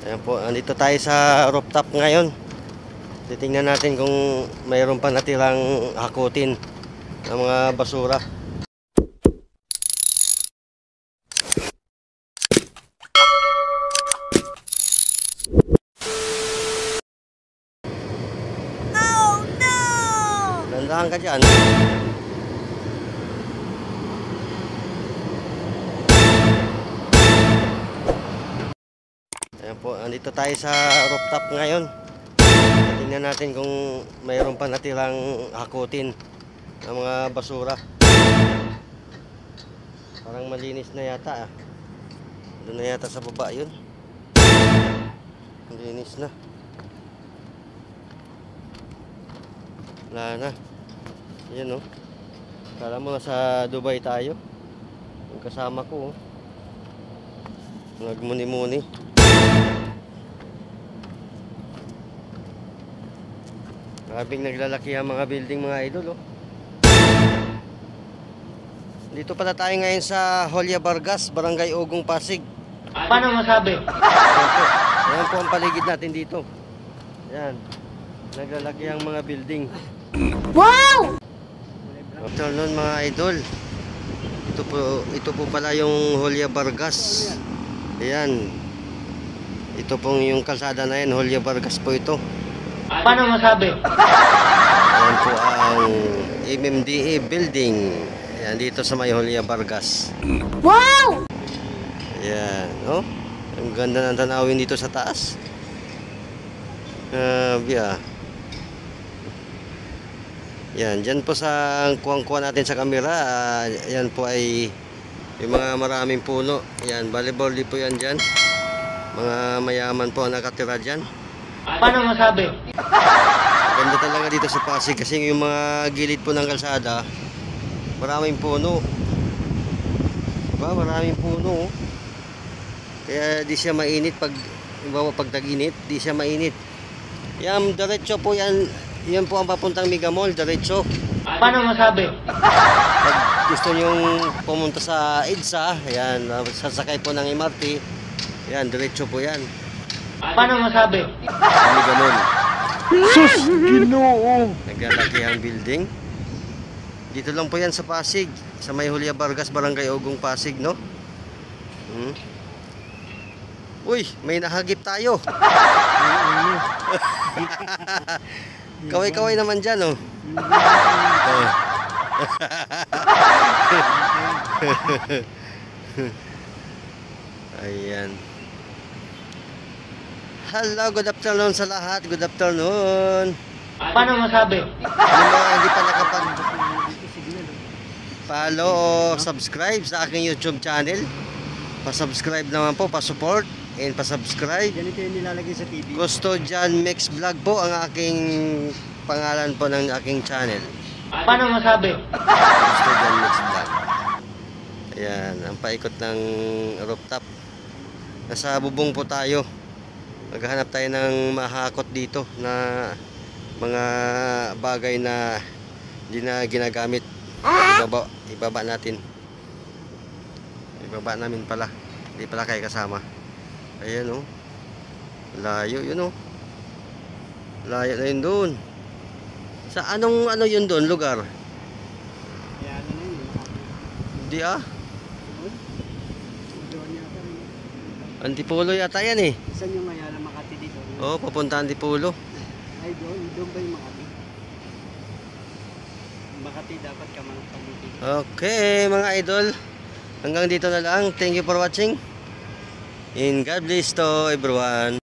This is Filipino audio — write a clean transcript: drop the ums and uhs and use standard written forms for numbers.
Ayan po, andito tayo sa rooftop ngayon. Titingnan natin kung mayroon pa natirang hakutin ng mga basura. Oh no! Dandahan ka dyan. Ayan po, andito tayo sa rooftop ngayon. Tingnan natin kung mayroon pa natirang hakutin ng mga basura. Parang malinis na yata ah. Doon na yata sa baba yun. Malinis na. Wala na. Yan oh. Kala mo nasa Dubai tayo. Yung kasama ko oh. Nagmuni-muni. Grabing naglalaki ang mga building mga idol oh. Dito pala tayo ngayon sa Jolia Vargas, Barangay Ugong, Pasig. Paano masabi? Ayan po ang paligid natin dito. Ayan. Naglalaki ang mga building. Wow! Afternoon mga idol. Ito po pala yung Jolia Vargas. Ayan. Ito pong yung kalsada na yan, Jolia Vargas po ito. Paano masabi? Ayan po ang MMDA building. Ayan, dito sa may Jolia Vargas. Wow! Ayan, oh. Ang ganda ng tanawin dito sa taas. Yeah. Yan, dyan po sa kuwang-kuwa natin sa kamera. Yan po ay yung mga maraming puno. Yan, volleyball po yan dyan. Mga mayaman po ang nakatira dyan. Paano masabi? Ganda talaga dito sa Pasig kasi yung mga gilid po ng kalsada, maraming puno. Diba? Maraming puno. Kaya di siya mainit pag tag-init, di siya mainit. Yan, diretso po yan. Yan po ang papuntang Mega Mall, diretso. Paano masabi? Pag gusto nyong pumunta sa EDSA, yan, sasakay po ng MRT. Yan, diretso po yan. Paano masabi? Sa Mega Mall. Sus! Ginoo! Naglalaki ang building. Dito lang po yan sa Pasig, sa may Jolia Vargas, Barangay Ugong, Pasig, no? Uy, may nahagip tayo. Kaway-kaway naman dyan, oh. Ayan. Hello, good afternoon sa lahat. Good afternoon. Paano masabi? Yung mga hindi pa nakapag-follow o subscribe sa aking YouTube channel, pa-subscribe naman po, pa-support and pa-subscribe. Ganito yung nilalagay sa TV. Custodian Mix Vlog po ang aking pangalan po ng aking channel. Paano masabi? Custodian Mix Vlog. Ayan, ang paikot ng rooftop. Nasa bubong po tayo. Maghahanap tayo ng mahakot dito na mga bagay na hindi na ginagamit. Ibaba natin. Ibaba namin pala. Hindi pala kayo kasama. Ayan oh. Layo yun oh. Layo na yun doon. Sa anong ano yun doon lugar? Kaya ano na yun. Di ah. Doon yata yun. Antipolo yata yan eh. Saan yung Ayala Makati dito? Oo, papunta Antipolo. Ay doon ba yung Makati? Makati dapat ka mga pamiti. Okay mga idol, hanggang dito na lang. Thank you for watching and God bless to everyone.